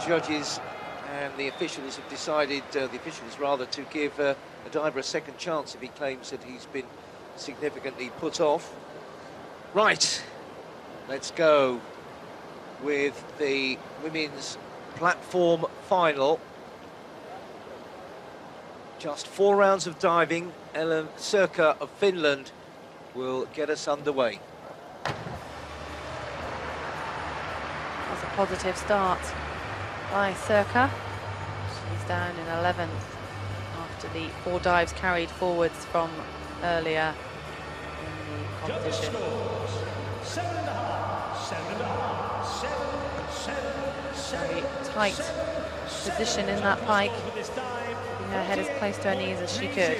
judges and the officials have decided, to give a diver a second chance if he claims that he's been significantly put off. Right, let's go with the women's platform final. Just 4 rounds of diving. Ellen Sirka of Finland will get us underway. That's a positive start by Sirka. She's down in 11th after the 4 dives carried forwards from earlier in the competition. 7.5. Very tight position in that pike, keeping her head as close to her knees as she could.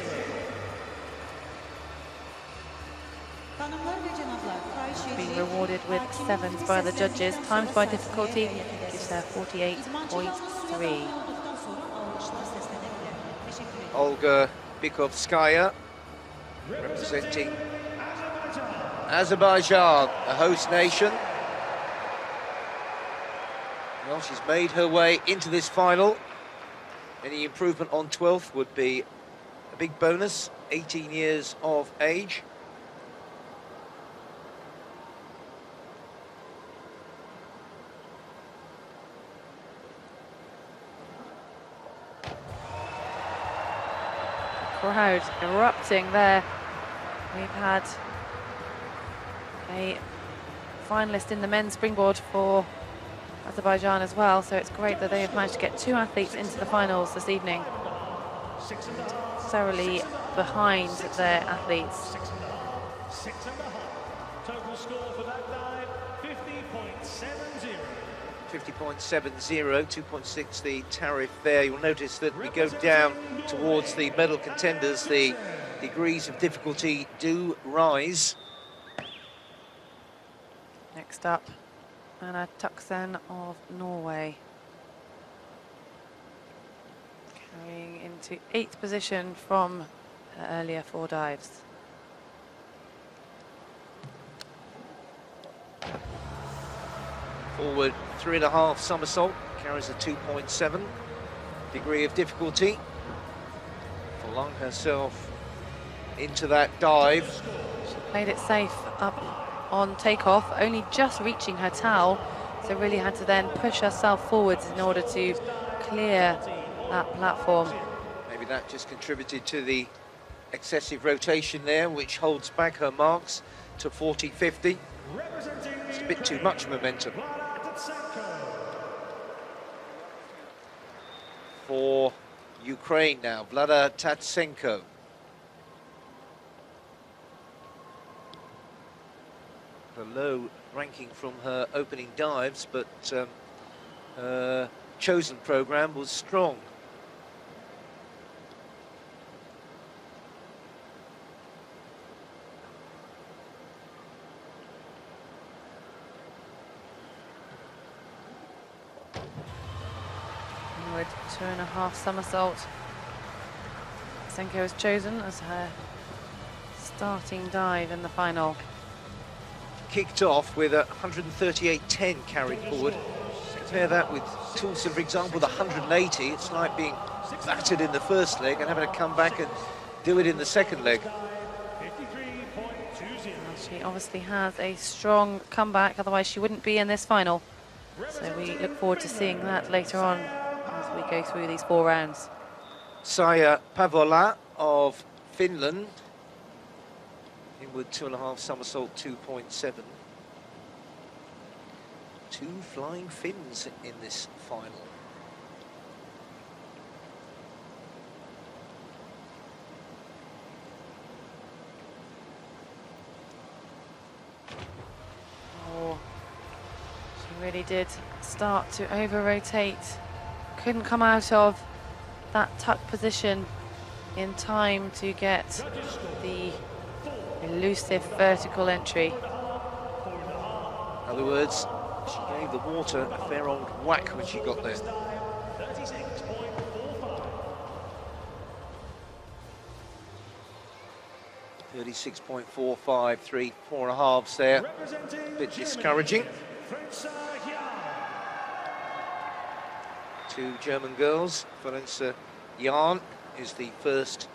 Being rewarded with 7s by the judges. Times by difficulty gives her 48.3. Olga Baku2015, representing Azerbaijan, the host nation. Well, she's made her way into this final. Any improvement on 12th would be a big bonus. 18 years of age. Crowd erupting there. We've had a finalist in the men's springboard for Azerbaijan as well, so it's great that they have managed to get 2 athletes into the finals this evening. Thoroughly behind their athletes. 6.5. Total score for that dive, 50.70. 50.70, 2.6 the tariff there. You'll notice that we go down towards the medal contenders. The degrees of difficulty do rise. Next up, Anna Tuxen of Norway. Carrying into 8th position from her earlier 4 dives. Forward 3.5 somersault, carries a 2.7 degree of difficulty. Flung herself into that dive. She played it safe up on takeoff, only just reaching her towel, so really had to then push herself forwards in order to clear that platform. Maybe that just contributed to the excessive rotation there, which holds back her marks to 40-50. It's a bit too much momentum. For Ukraine now, Vlada Tatsenko. A low ranking from her opening dives, but her chosen program was strong. Inward 2.5 somersault. Senko was chosen as her starting dive in the final. Kicked off with a 138.10 carried forward. Compare that with Tulsa, for example, with 180. It's like being battered in the first leg and having to come back and do it in the second leg. Well, she obviously has a strong comeback, otherwise she wouldn't be in this final. So we look forward to seeing that later on as we go through these 4 rounds. Saija Pavola of Finland. Inward 2.5 somersault, 2.7. 2 flying Finns in this final. Oh, she really did start to over-rotate. Couldn't come out of that tuck position in time to get the elusive vertical entry. In other words, she gave the water a fair old whack when she got there. 36.45, 3 4.5s there. A bit discouraging. two German girls. Valenza Jahn is the first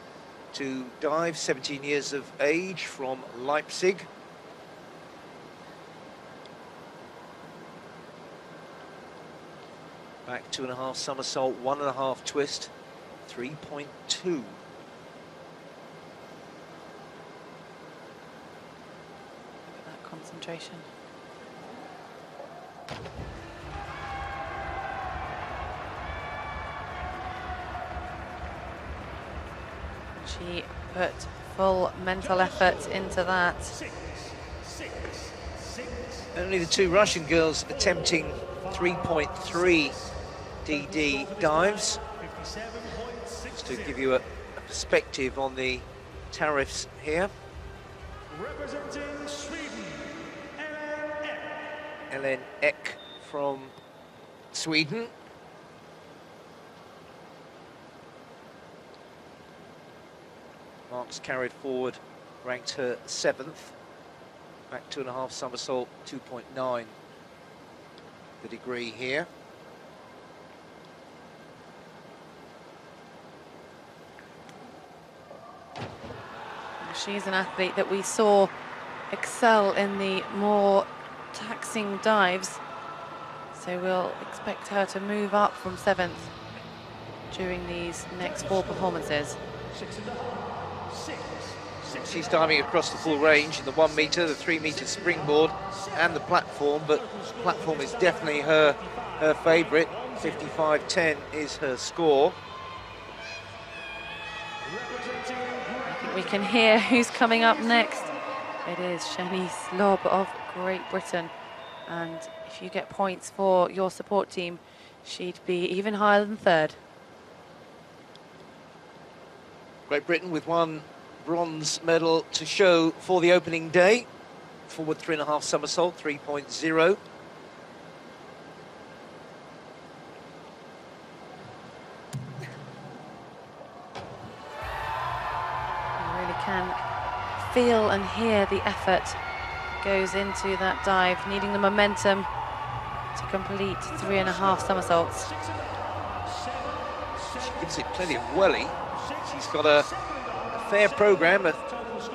to dive, 17 years of age, from Leipzig. Back 2.5 somersault, 1.5 twist, 3.2. That concentration. She put full mental effort into that. Only the two Russian girls attempting 3.3 DD dives. Just to give you a perspective on the tariffs here. Representing Sweden, Ellen Ek from Sweden. Marks carried forward, ranked her 7th. Back 2.5 somersault, 2.9 the degree here. She's an athlete that we saw excel in the more taxing dives, so we'll expect her to move up from 7th during these next 4 performances. She's diving across the full range in the 1 metre, the 3 metre springboard and the platform, but platform is definitely her favourite. 55.10 is her score. I think we can hear who's coming up next. It is Shanice Lobb of Great Britain, and if you get points for your support team, she'd be even higher than 3rd. Great Britain with 1 bronze medal to show for the opening day. Forward 3.5 somersault, 3.0. You really can feel and hear the effort goes into that dive, needing the momentum to complete 3.5 somersaults. She gives it plenty of welly. She's got a fair programme of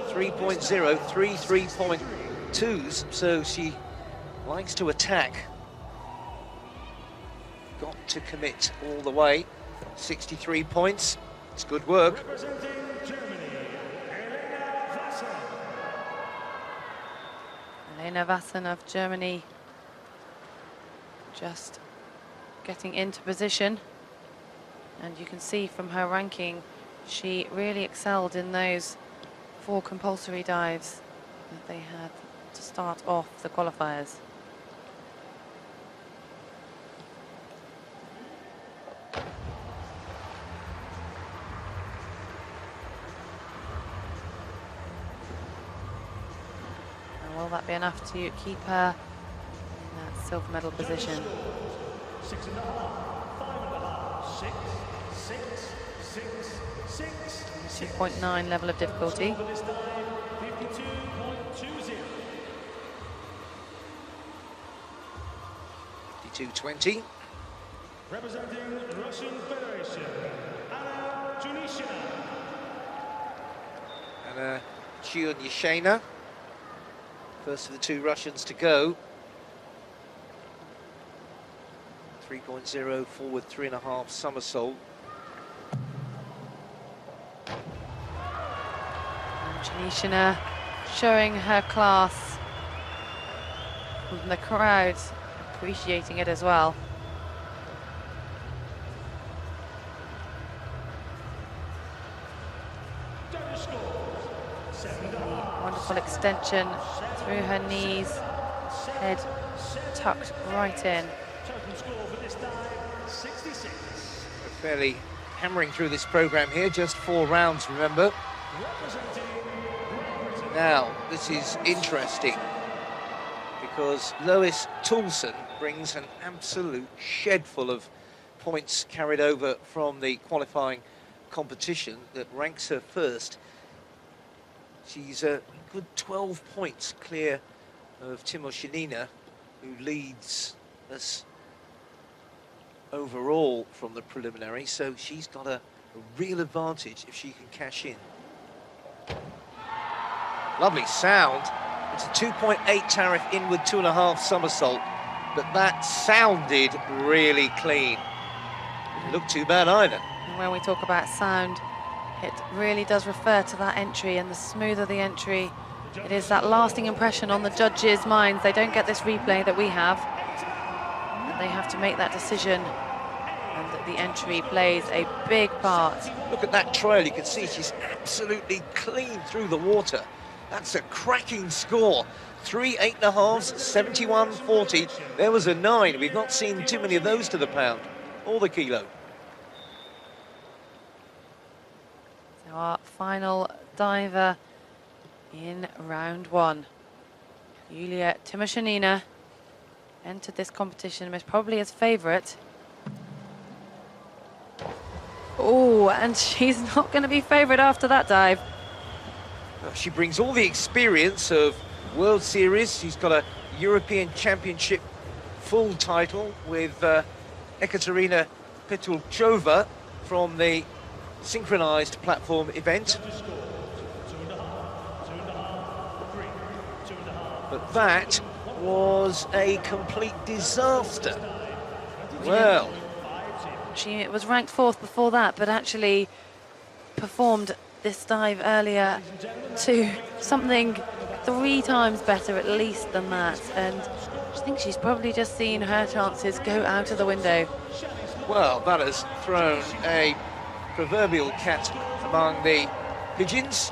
3.0, 3.2s, so she likes to attack. Got to commit all the way. 63 points. It's good work. Elena Vassen of Germany just getting into position, and you can see from her ranking she really excelled in those 4 compulsory dives that they had to start off the qualifiers. And will that be enough to keep her in that silver medal position? 2.9 level of difficulty. 52.20. Representing Russian Federation, Anna Tunisia. Anna Tunisia, first of the 2 Russians to go. 3.0 forward, 3.5 somersault. Tunisia showing her class, and the crowd appreciating it as well. Wonderful extension through her knees, head tucked right in. We're fairly hammering through this programme here, just 4 rounds, remember. Now, this is interesting because Lois Toulson brings an absolute shed full of points carried over from the qualifying competition that ranks her first. She's a good 12 points clear of Tymoshenina, who leads us overall from the preliminary, so she's got a real advantage if she can cash in. Lovely sound. It's a 2.8 tariff inward 2.5 somersault, but that sounded really clean. Didn't look too bad either. And when we talk about sound, it really does refer to that entry, and the smoother the entry, it is that lasting impression on the judges' minds. They don't get this replay that we have, and they have to make that decision, and the entry plays a big part. Look at that trail, you can see she's absolutely clean through the water. That's a cracking score. 3 8.5s, 71.40. There was a 9. We've not seen too many of those to the pound or the kilo. So our final diver in round 1, Yulia Tymoshenina, entered this competition most probably as favourite. Oh, and she's not going to be favourite after that dive. Well, she brings all the experience of World Series. She's got a European Championship full title with Ekaterina Petulchova from the synchronized platform event. But that was a complete disaster. Well, she was ranked 4th before that, but actually performed this dive earlier to something 3 times better at least than that, and I think she's probably just seen her chances go out of the window. Well, that has thrown a proverbial cat among the pigeons.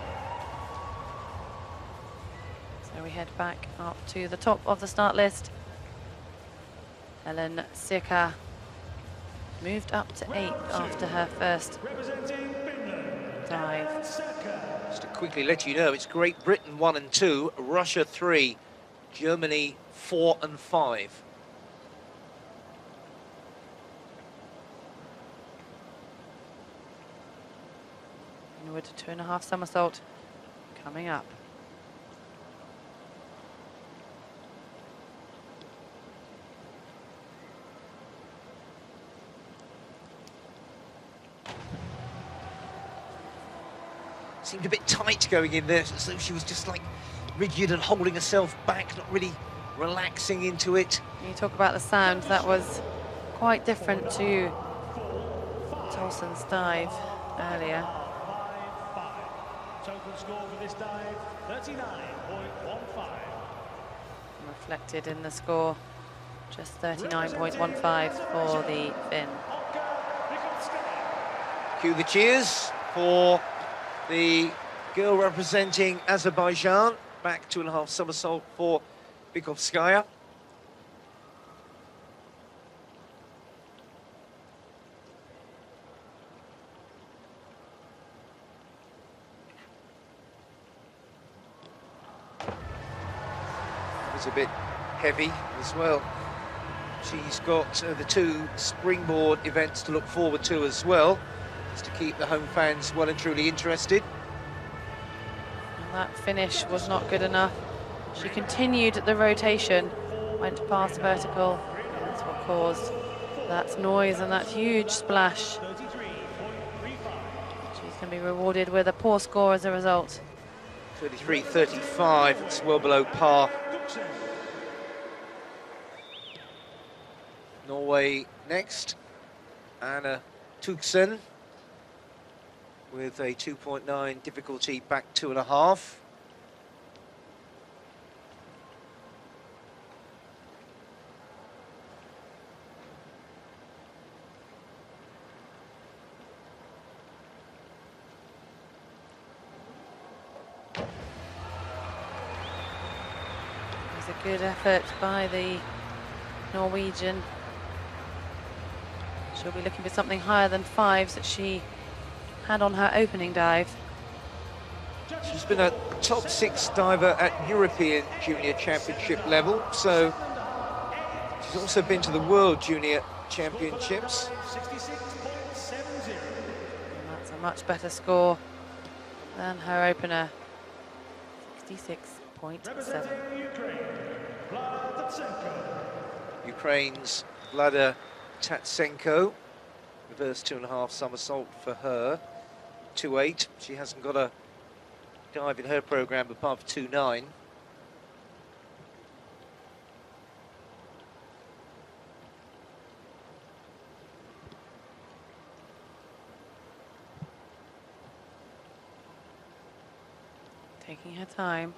So we head back up to the top of the start list. Helen Sirka moved up to 8th after her first dive. Just to quickly let you know, it's Great Britain 1 and 2, Russia 3, Germany 4 and 5. Inward 2.5 somersault coming up. Seemed a bit tight going in there, so she was just like rigid and holding herself back, not really relaxing into it. You talk about the sound, that was quite different to Tolson's dive earlier. Total score for this dive, 39.15. Reflected in the score, just 39.15 for the Finn. Cue the cheers for the girl representing Azerbaijan. Back 2.5 somersault for Baku2015. It's a bit heavy as well. She's got the 2 springboard events to look forward to as well, just to keep the home fans well and truly interested. And that finish was not good enough. She continued the rotation, went past vertical, and that's what caused that noise and that huge splash. She's going to be rewarded with a poor score as a result. 33.35, it's well below par. Norway next, Anna Tuxen with a 2.9 difficulty, back 2.5. It was a good effort by the Norwegian. She'll be looking for something higher than 5s that she had on her opening dive. She's been a top 6 diver at European Junior Championship level, so she's also been to the World Junior Championships. And that's a much better score than her opener, 66.7. Ukraine's Vlada Tatsenko. Reverse 2.5 somersault for her. 2.8. She hasn't got a dive in her program above 2.9. Taking her time.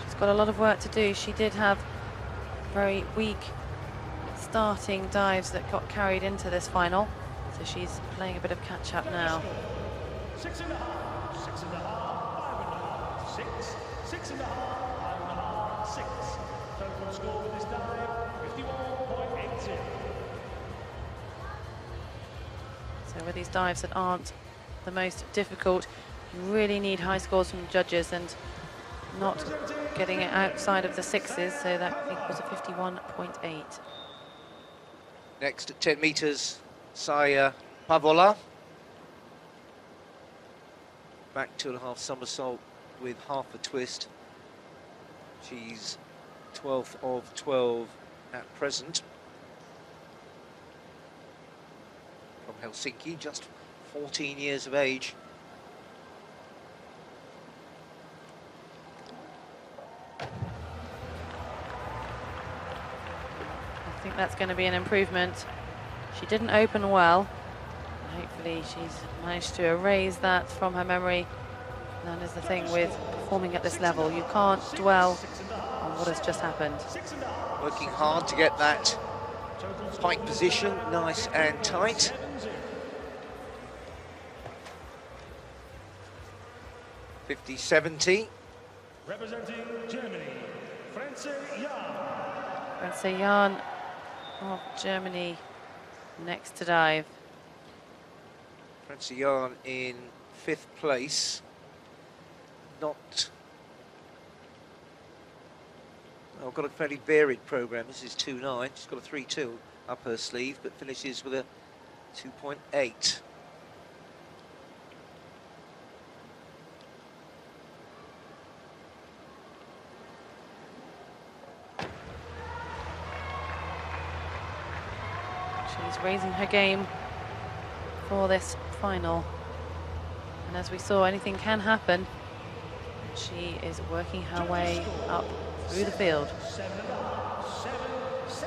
She's got a lot of work to do. She did have very weak starting dives that got carried into this final, so she's playing a bit of catch up now. 6.5, 6.5, 5.5, 6, 6.5, 5.5, 6. Total score for this dive, 51.80. So with these dives that aren't the most difficult, you really need high scores from the judges and not getting it outside of the sixes, so that equals a 51.8. Next at 10 metres, Saya Pavola. Back 2.5 somersault with half a twist. She's 12th of 12 at present. From Helsinki, just 14 years of age. I think that's going to be an improvement. She didn't open well. Hopefully she's managed to erase that from her memory. And that is the thing with performing at this level. You can't dwell on what has just happened. Working hard to get that pike position nice and tight. .50.70. Representing Germany, Franze Jan. Franze Jan of Germany next to dive. Franze Jan in 5th place. Not... Well, got a fairly varied programme. This is 2.9. She's got a 3.2 up her sleeve, but finishes with a 2.8. She's raising her game for this final. And as we saw, anything can happen. She is working her way up through the field.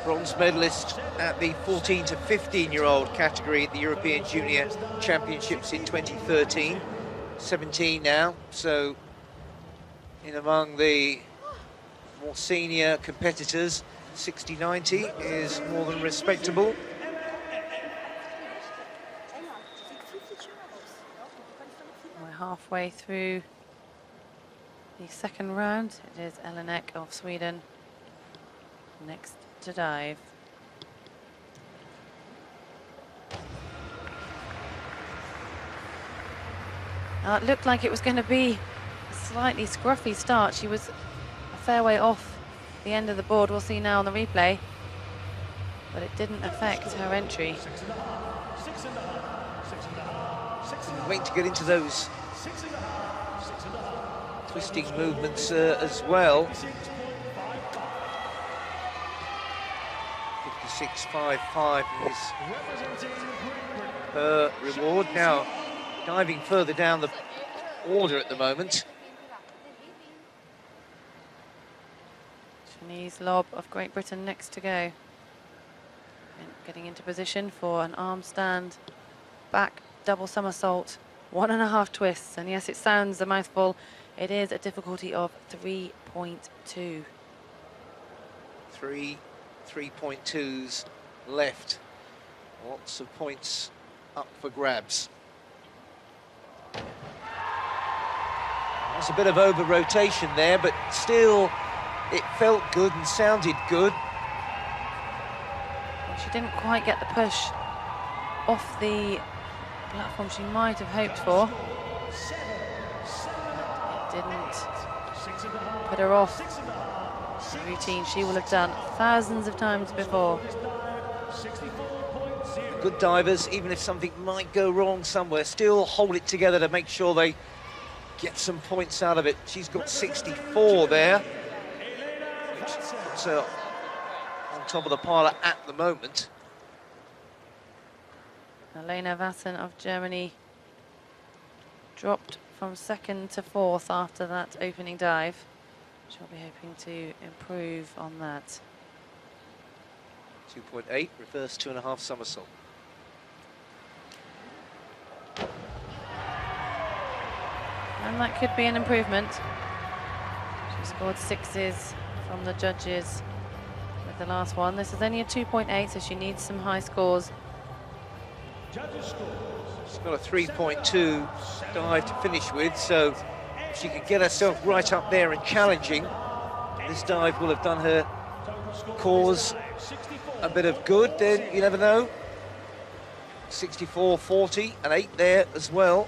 Bronze medalist at the 14 to 15-year-old category at the European Junior Championships in 2013. 17 now, so in among the more senior competitors, 60-90 is more than respectable. We're halfway through the second round. It is Elenek of Sweden next to dive. Now it looked like it was going to be a slightly scruffy start. She was a fair way off the end of the board. We'll see now on the replay. But it didn't affect her entry. Wait to get into those twisting movements as well. 56.55 is her reward. Now, diving further down the order at the moment. Chinese lob of Great Britain next to go. And getting into position for an arm stand, back double somersault, 1.5 twists. And yes, it sounds a mouthful. It is a difficulty of 3.2. 3.2s left. Lots of points up for grabs. There's a bit of over-rotation there, but still it felt good and sounded good. Well, she didn't quite get the push off the platform she might have hoped for. It didn't put her off the routine she will have done thousands of times before. Good divers, even if something might go wrong somewhere, still hold it together to make sure they get some points out of it. She's got 64 there, which puts her on top of the pile at the moment. Elena Vassen of Germany dropped from 2nd to 4th after that opening dive. She'll be hoping to improve on that. 2.8, reverse 2.5 somersault. And that could be an improvement. She scored 6s from the judges with the last one. This is only a 2.8, so she needs some high scores. She's got a 3.2 dive to finish with, so if she could get herself right up there and challenging, this dive will have done her cause a bit of good. Then you never know. 64.40, an 8 there as well.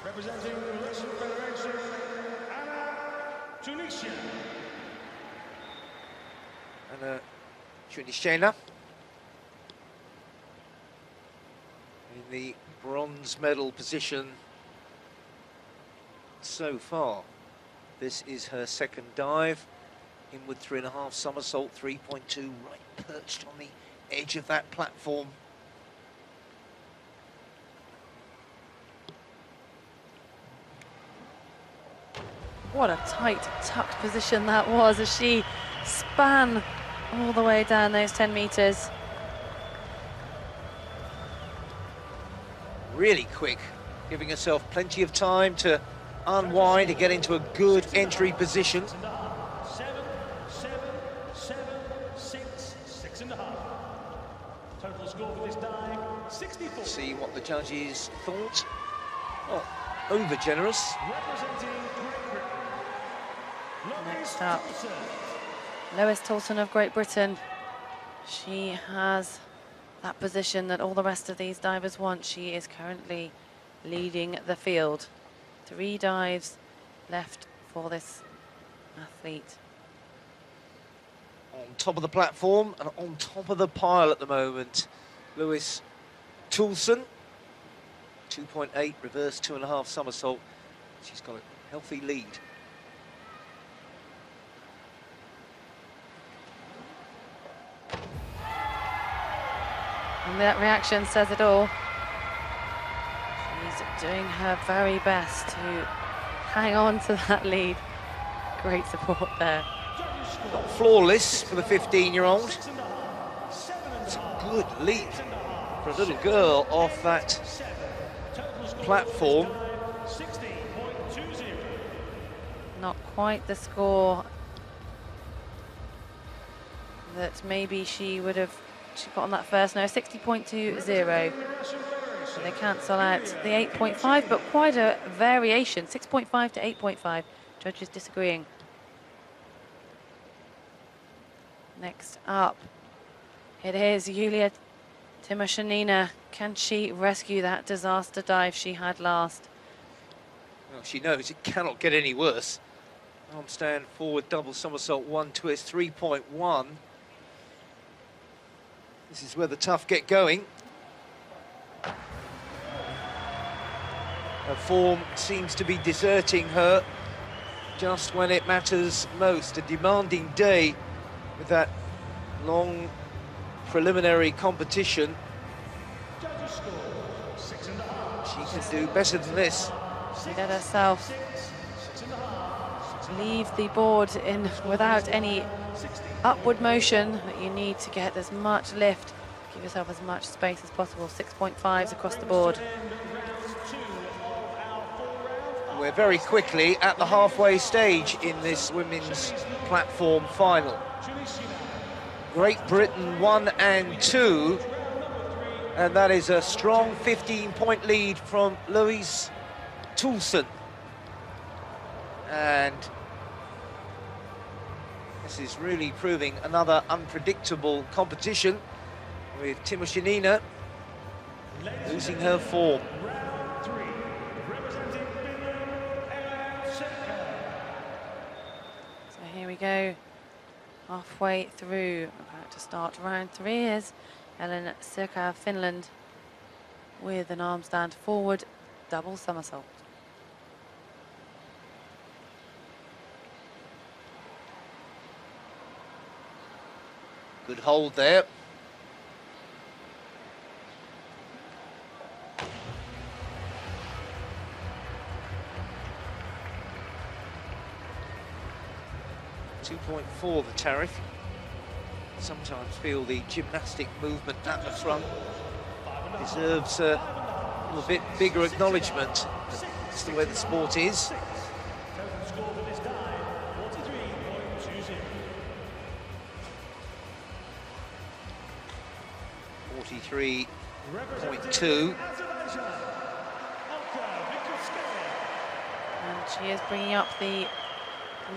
Representing the Russian Federation, Tunisia. And Tunisiana in the bronze medal position so far. This is her second dive. Inward 3.5 somersault, 3.2, right perched on the edge of that platform. What a tight, tucked position that was as she span all the way down those 10 metres. Really quick, giving herself plenty of time to unwind and get into a good entry position. 7, 7, 7, 6, 6.5. Total score for this dive, 64. See what the judges thought. Oh, over generous. Representing Great Britain. Next up, Lois Toulson of Great Britain. She has that position that all the rest of these divers want. She is currently leading the field. 3 dives left for this athlete. On top of the platform and on top of the pile at the moment, Lois Toulson. 2.8, reverse 2.5 somersault. She's got a healthy lead. And that reaction says it all. She's doing her very best to hang on to that lead. Great support there. Not flawless for the 15-year-old. It's a good lead for a little girl off that platform. Not quite the score that maybe she would have got on that first. No, 60.20. So they cancel out the 8.5, but quite a variation, 6.5 to 8.5. Judges disagreeing. Next up, it is Yulia Tymoshenina. Can she rescue that disaster dive she had last? Well, she knows it cannot get any worse. Arm stand forward, double somersault, 1 twist, 3.1. This is where the tough get going. Her form seems to be deserting her just when it matters most. A demanding day with that long preliminary competition. She can do better than this. She let herself leave the board in without any upward motion that you need to get as much lift. Give yourself as much space as possible. 6.5s across the board. We're very quickly at the halfway stage in this women's platform final. Great Britain 1 and 2, and that is a strong 15-point lead from Lois Toulson. And this is really proving another unpredictable competition with Tymoshenina losing her form. So here we go, halfway through, about to start round 3 is Ellen Sirka of Finland with an arm stand forward, double somersault. Good hold there. .4 the tariff. Sometimes feel the gymnastic movement at the front deserves a little bit bigger acknowledgement. It's the way the sport is. Total score for this dive, 43.20. 43.2. And she is bringing up the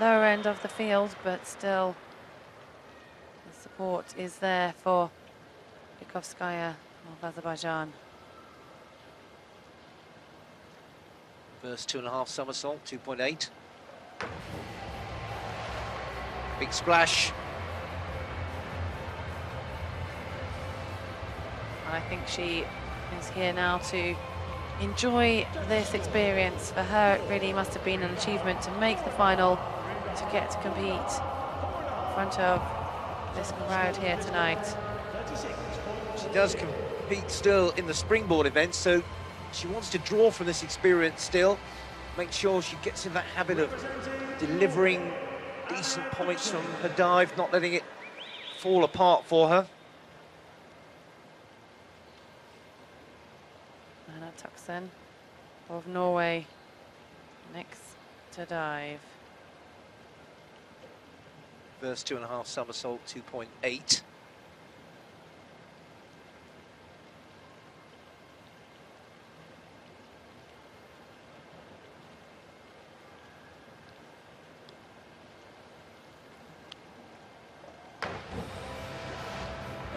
lower end of the field, but still the support is there for Baku2015 of Azerbaijan. First 2.5 somersault, 2.8. Big splash. And I think she is here now to enjoy this experience. For her, it really must have been an achievement to make the final, to get to compete in front of this crowd here tonight. She does compete still in the springboard event, so she wants to draw from this experience still, make sure she gets in that habit of delivering decent points from her dive, not letting it fall apart for her. Anna Tuxen of Norway next to dive. First 2.5 somersault, 2.8.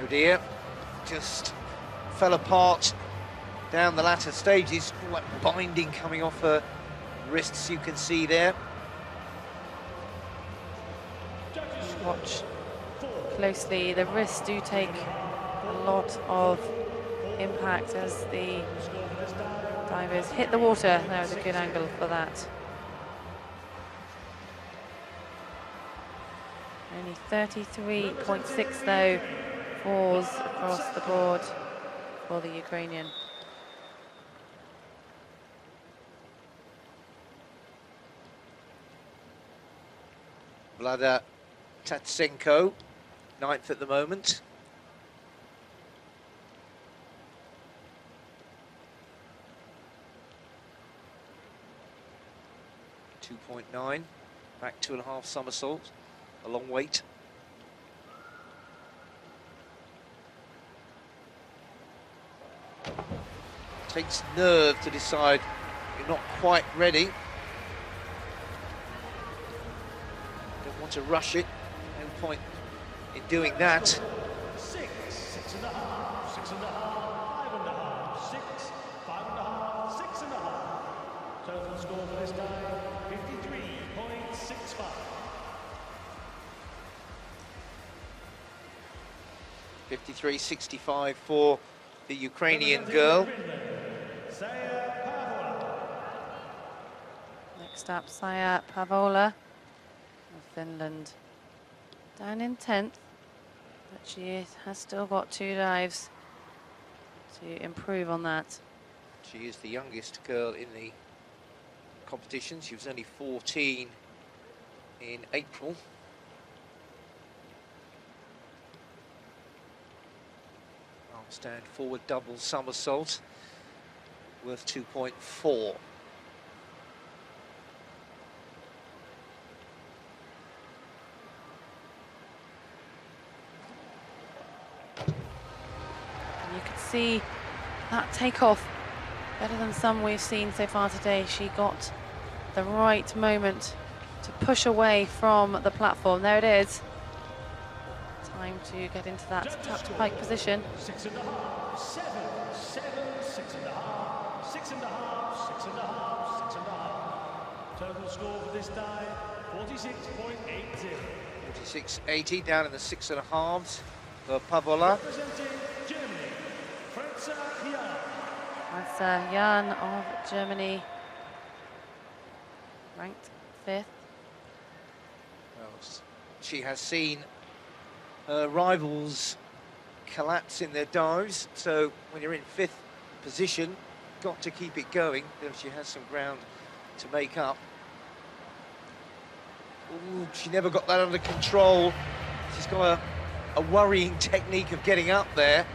Oh dear, just fell apart down the latter stages. All that binding coming off her wrists, you can see there. Watch closely, the wrists do take a lot of impact as the divers hit the water. There was a good angle for that. Only 33.6 though falls across the board for the Ukrainian. Vlada Tatsenko, 9th at the moment. .9, back 2.5 somersaults, a long wait. Takes nerve to decide you're not quite ready. Don't want to rush it, no point in doing that. 6, 6.5, 6.5, 5.5, 6, 5.5, 6.5. Total score for this dive, 53.65. 53.65 for the Ukrainian girl. Next up, Saya Pavola of Finland. Down in 10th, but she has still got 2 dives to improve on that. She is the youngest girl in the competition. She was only 14 in April. Stand forward double somersault, worth 2.4. And you can see that takeoff better than some we've seen so far today. She got the right moment to push away from the platform. There it is. Time to get into that tucked pike position. 6.5, 7, 7, 6.5, 6.5, 6.5, 6.5. Total score for this dive, 46.80. 46.80 down in the 6.5s for Pavola. Representing Germany, Franza Jan. That's Jan of Germany, ranked 5th. Well, she has seen rivals collapse in their dives, so when you're in 5th position, got to keep it going. Then she has some ground to make up. Ooh, she never got that under control. She's got a worrying technique of getting up there.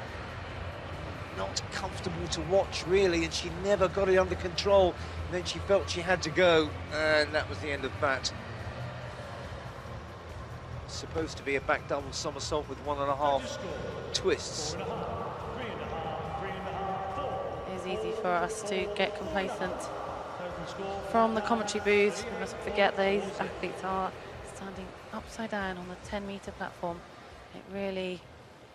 Not comfortable to watch, really, and she never got it under control. And then she felt she had to go, and that was the end of that. Supposed to be a back double somersault with 1.5 twists. It is easy for us to get complacent from the commentary booth. We mustn't forget these athletes are standing upside down on the 10-meter platform. It really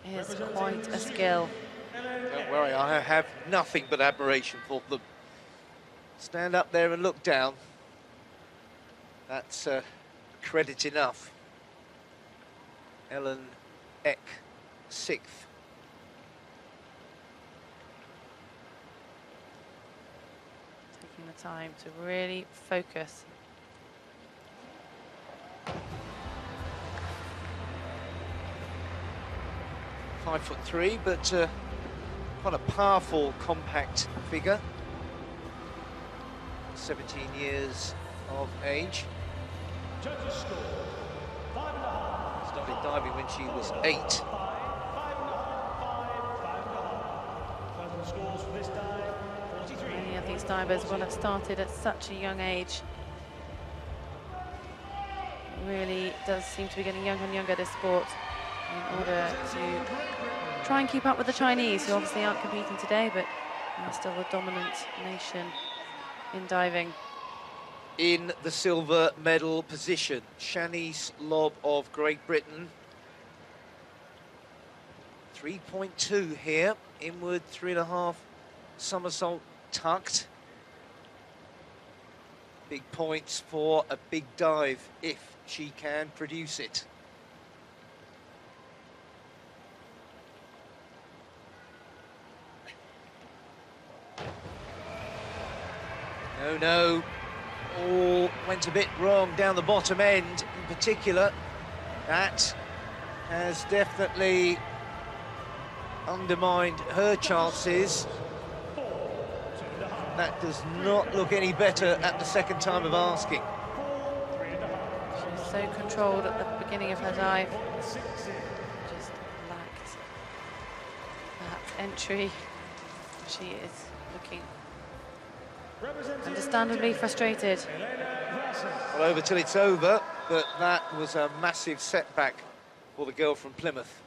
is quite a skill. Don't worry, I have nothing but admiration for them. Stand up there and look down. That's credit enough. Ellen Eck, 6th. Taking the time to really focus. Five 5'3", but quite a powerful, compact figure. 17 years of age. Judges score 5.5. Started diving when she was 8. 5.5. Total scores for this dive 43. Many of these divers will have started at such a young age. It really does seem to be getting younger and younger, this sport, in order to try and keep up with the Chinese, who obviously aren't competing today, but are still the dominant nation in diving. In the silver medal position, Shanice Lobb of Great Britain. 3.2 here, inward 3.5 somersault tucked. Big points for a big dive if she can produce it. No, all went a bit wrong down the bottom end in particular. That has definitely undermined her chances. That does not look any better at the second time of asking. She was so controlled at the beginning of her dive. Just lacked that entry. She is looking understandably frustrated. Well, over till it's over, but that was a massive setback for the girl from Plymouth.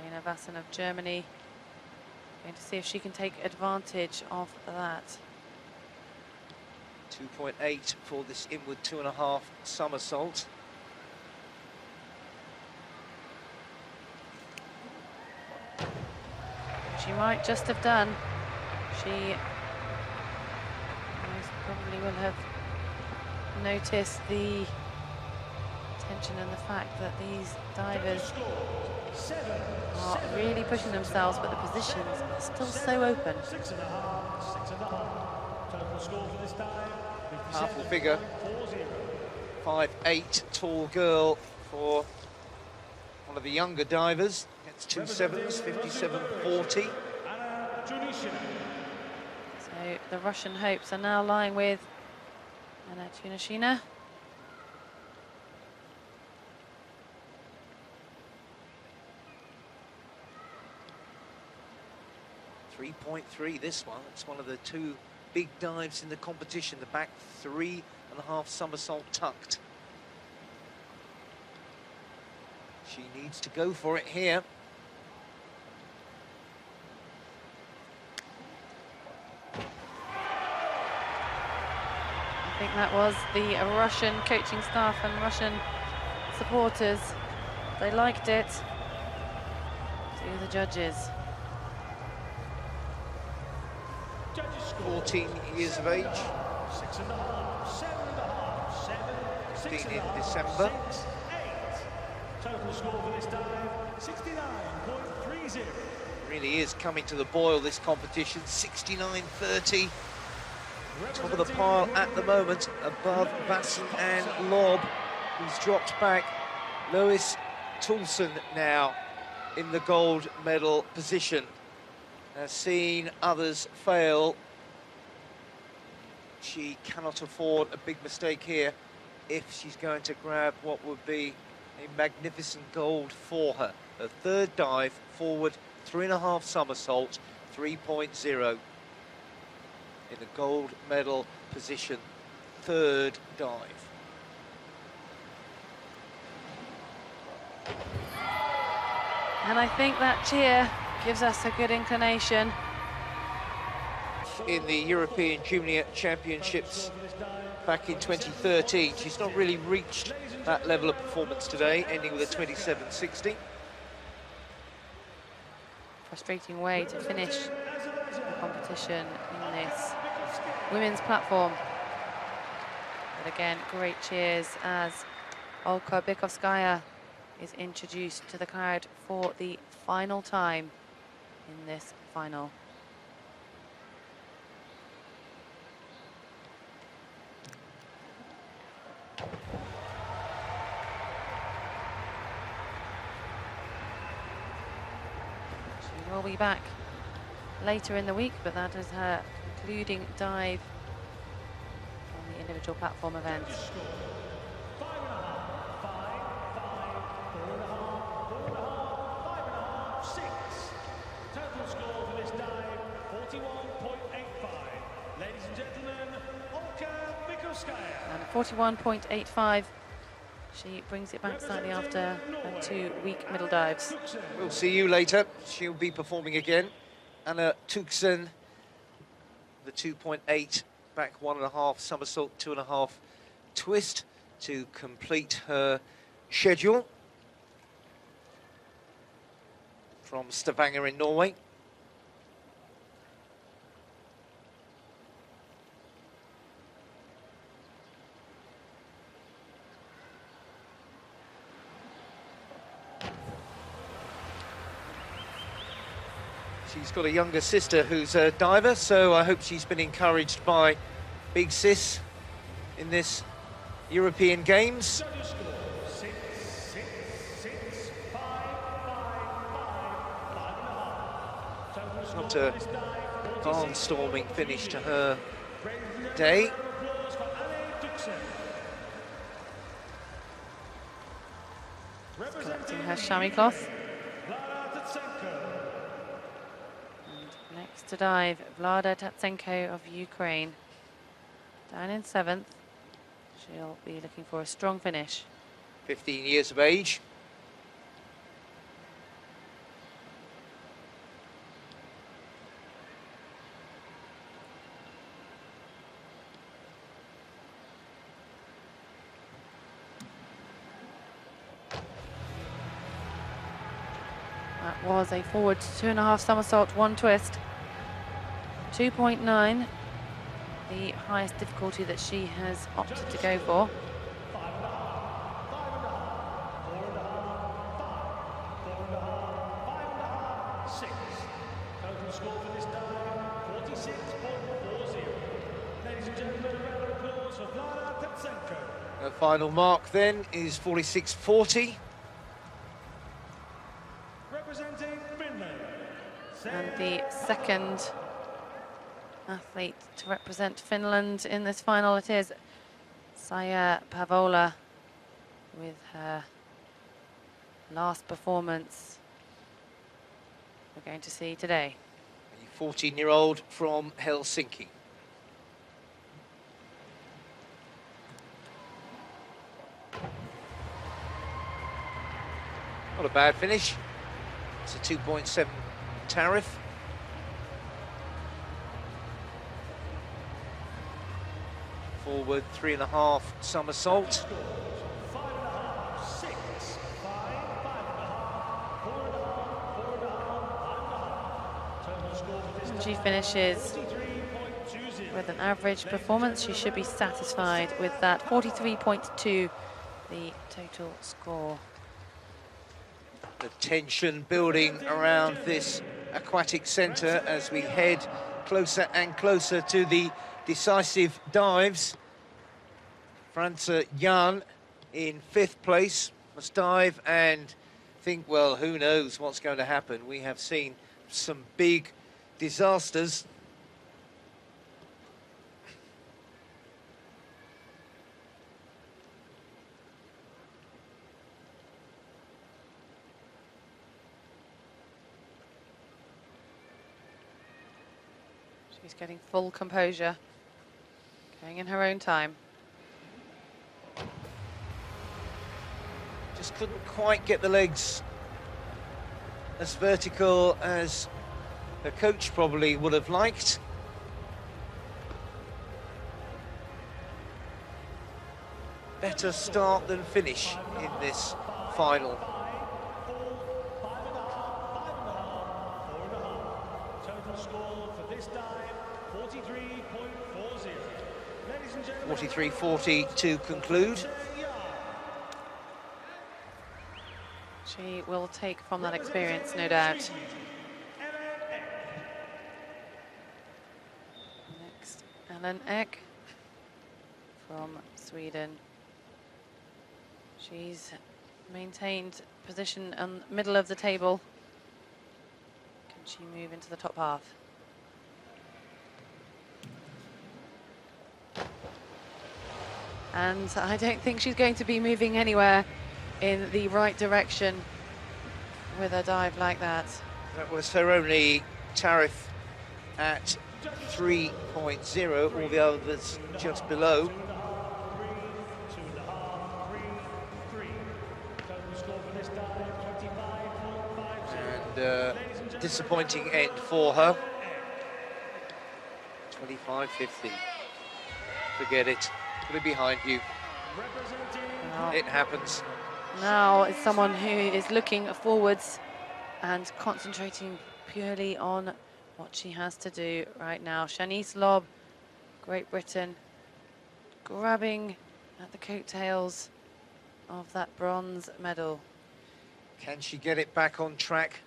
Lena Vassen of Germany, going to see if she can take advantage of that. 2.8 for this inward 2.5 somersault. She might just have done. She most probably will have noticed the tension and the fact that these divers are really pushing themselves, but the positions are still so open. 6.5. Total score for this dive Powerful figure. 5'8", tall girl for one of the younger divers. Gets 2 sevens, 57.40. So the Russian hopes are now lying with Anna Tunashina. .3 this one. It's one of the 2 big dives in the competition. The back 3.5 somersault tucked. She needs to go for it here. I think that was the Russian coaching staff and Russian supporters. They liked it. To the judges. 14 years of age. 6.5, 7.5, 7, 15 in December. 6, 8. Total score for this dive 69.30. Really is coming to the boil, this competition. 69.30. Top of the pile at the moment, above Vassen and Lobb, who's dropped back Lois Toulson now in the gold medal position. Has seen others fail. She cannot afford a big mistake here if she's going to grab what would be a magnificent gold for her. Her third dive, forward 3.5 somersault, 3.0. In the gold medal position, third dive. And I think that cheer gives us a good inclination. In the European Junior Championships back in 2013, she's not really reached that level of performance today, ending with a 27.60. Frustrating way to finish the competition in this women's platform. But again, great cheers as Olka Bykovskaya is introduced to the crowd for the final time in this final. She will be back later in the week, but that is her concluding dive on the individual platform event. Total score for this dive, 41.85. Ladies and gentlemen, Olka Bykovskaya. And 41.85. She brings it back slightly after her 2 weak middle dives. We'll see you later. She'll be performing again. Anna Tuxen, the 2.8, back 1.5 somersault, 2.5 twist to complete her schedule from Stavanger in Norway. She's got a younger sister who's a diver, so I hope she's been encouraged by Big Sis in this European Games. Not a barnstorming finish to her day. Collecting her chamois cloth. And next to dive, Vlada Tatsenko of Ukraine. Down in 7th. She'll be looking for a strong finish. 15 years of age. That was a forward 2.5 somersault, 1 twist. 2.9, the highest difficulty that she has opted to go for. Total score for this dive, 46.40. Ladies and gentlemen, a round of applause for Vlada Tatsenko. Her final mark then is 46.40. Representing Finland. And the second athlete to represent Finland in this final, it is Saija Pavola with her last performance we're going to see today. A 14-year-old from Helsinki. Not a bad finish. It's a 2.7 tariff. Forward 3.5 somersault. 5.5, 6, 5, 5.5, 4.5, 4.5, 5.5. Total score for this She dive, finishes 43.20. with an average performance. She should be satisfied with that. 43.2, the total score. The tension building around this aquatic centre as we head closer and closer to the decisive dives. Franza Jan in 5th place, must dive and think, well, who knows what's going to happen. We have seen some big disasters. She's getting full composure, going in her own time. Just couldn't quite get the legs as vertical as her coach probably would have liked. Better start than finish in this final. Total score for this dive, 43.40. Ladies and gentlemen, 43.40 to conclude. She will take from that experience, no doubt. Next, Ellen Ek from Sweden. She's maintained position in the middle of the table. Can she move into the top half? And I don't think she's going to be moving anywhere in the right direction with a dive like that. That was her only tariff at 3.0, all the others just below. And disappointing end for her. 25.50. Forget it. Put it behind you. Wow. It happens. Now it's someone who is looking forwards and concentrating purely on what she has to do right now. Shanice Lobb, Great Britain, grabbing at the coattails of that bronze medal. Can she get it back on track?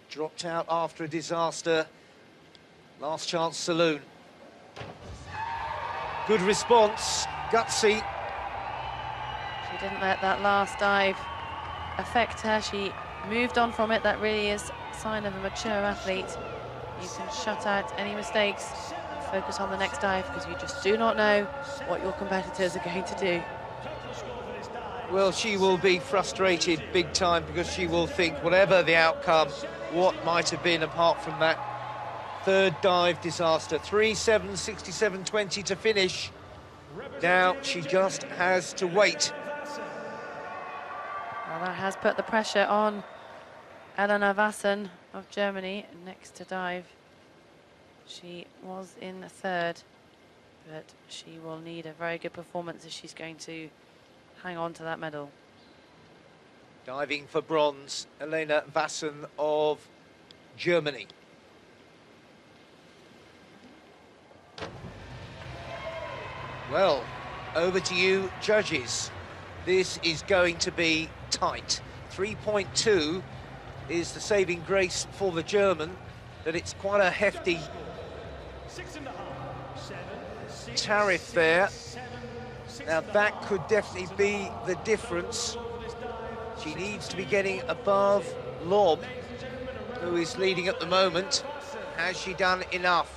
Dropped out after a disaster. Last chance saloon. Good response, gutsy. She didn't let that last dive affect her. She moved on from it. That really is a sign of a mature athlete. You can shut out any mistakes and focus on the next dive because you just do not know what your competitors are going to do. Well, she will be frustrated big time because she will think, whatever the outcome, what might have been apart from that third dive disaster. 3.7, 67.20 to finish. Now she just has to wait. Well, that has put the pressure on Elena Vassen of Germany next to dive. She was in third, but she will need a very good performance if she's going to hang on to that medal. Diving for bronze, Elena Vassen of Germany. Well, over to you, judges. This is going to be tight. 3.2 is the saving grace for the German, but it's quite a hefty tariff there. Now that could definitely be the difference. She needs to be getting above Lobb, who is leading at the moment. Has she done enough?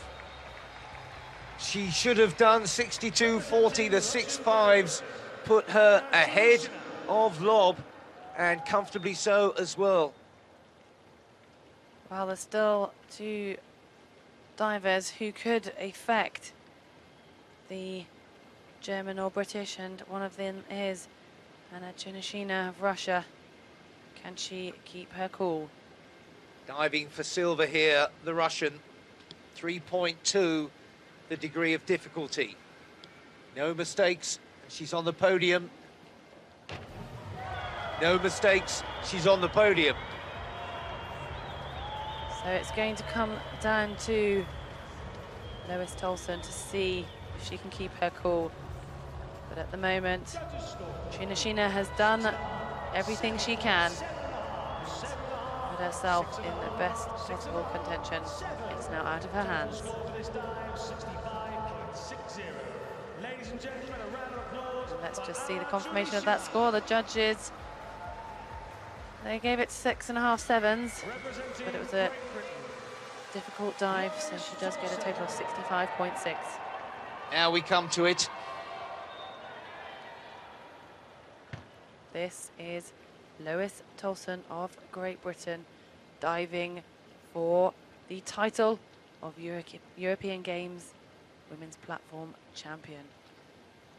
She should have done 62.40. The 6.5s put her ahead of Lobb, and comfortably so as well. Well, there's still two divers who could affect the German or British, and one of them is Anna Chernashina of Russia. Can she keep her cool? Diving for silver here, the Russian. 3.2, the degree of difficulty. No mistakes, she's on the podium. No mistakes, she's on the podium. So it's going to come down to Lois Tolson to see if she can keep her cool. But at the moment, Chernashina has done everything she can and put herself in the best possible contention. It's now out of her hands. Ladies and gentlemen, a round of applause. Let's just see the confirmation of that score. The judges They gave it 6.5 sevens, but it was a difficult dive, so she does get a total of 65.6. Now we come to it. This is Lois Tolson of Great Britain diving for the title of European Games Women's Platform Champion.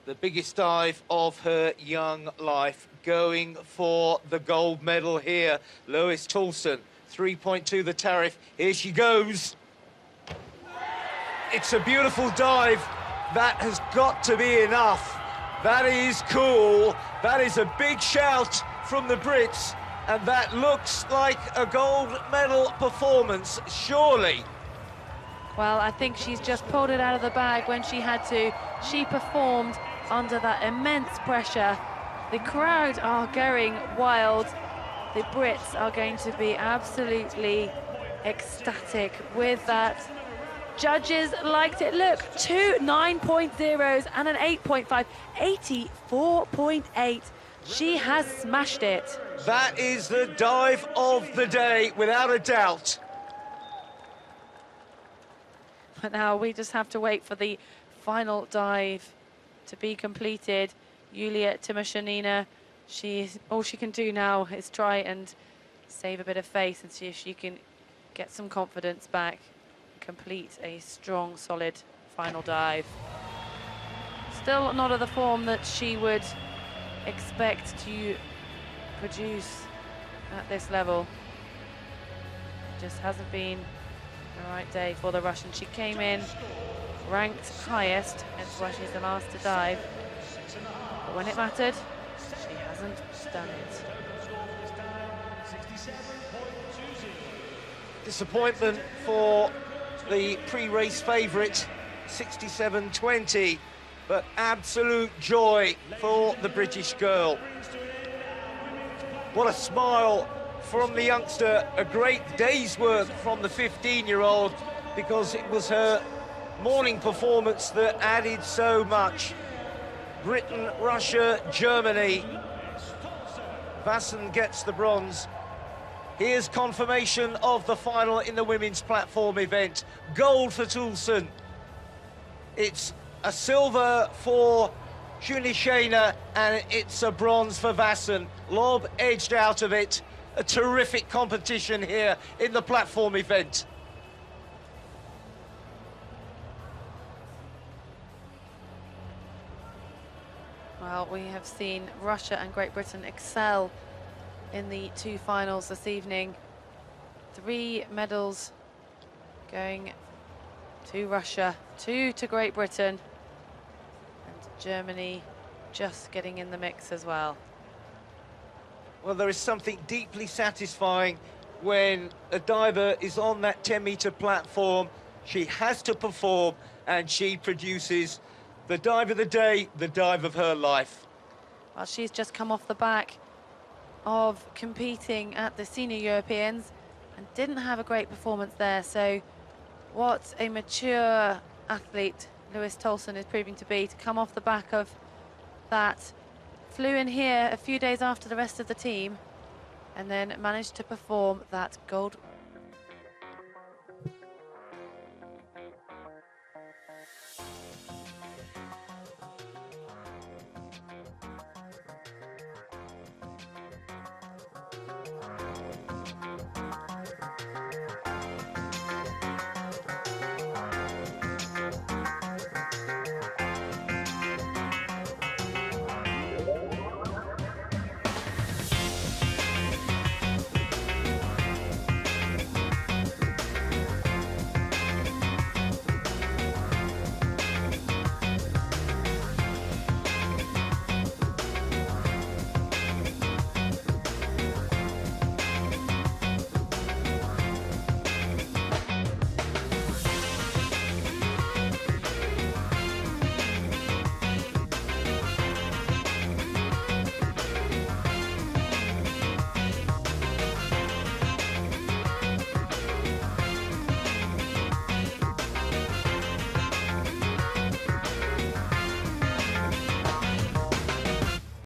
The biggest dive of her young life, going for the gold medal here. Lois Tolson, 3.2 the tariff. Here she goes. It's a beautiful dive. That has got to be enough. That is cool. That is a big shout from the Brits. And that looks like a gold medal performance, surely. Well, I think she's just pulled it out of the bag when she had to. She performed under that immense pressure. The crowd are going wild. The Brits are going to be absolutely ecstatic with that. Judges liked it. Look, 2 9.0s and an 8.5, 84.8. She has smashed it. That is the dive of the day, without a doubt. But now we just have to wait for the final dive to be completed. Yulia Tymoshenina, all she can do now is try and save a bit of face and see if she can get some confidence back, complete a strong, solid final dive. Still not of the form that she would expect to produce at this level. Just hasn't been the right day for the Russian. She came in ranked highest, hence why she's the last to dive. But when it mattered, she hasn't done it. Disappointment for the pre-race favourite, 67.20, but absolute joy for the British girl. What a smile from the youngster, a great day's work from the 15-year-old, because it was her morning performance that added so much. Britain, Russia, Germany. Vassen gets the bronze. Here's confirmation of the final in the women's platform event. Gold for Tolson. It's a silver for Junishena, and it's a bronze for Vassen. Lob edged out of it. A terrific competition here in the platform event. Well, we have seen Russia and Great Britain excel in the two finals this evening. 3 medals going to Russia, 2 to Great Britain, and Germany just getting in the mix as well. Well, there is something deeply satisfying when a diver is on that 10-metre platform. She has to perform, and she produces the dive of the day, the dive of her life. Well, she's just come off the back of competing at the Senior Europeans and didn't have a great performance there. So what a mature athlete Lois Tolson is proving to be, to come off the back of that. Flew in here a few days after the rest of the team and then managed to perform that gold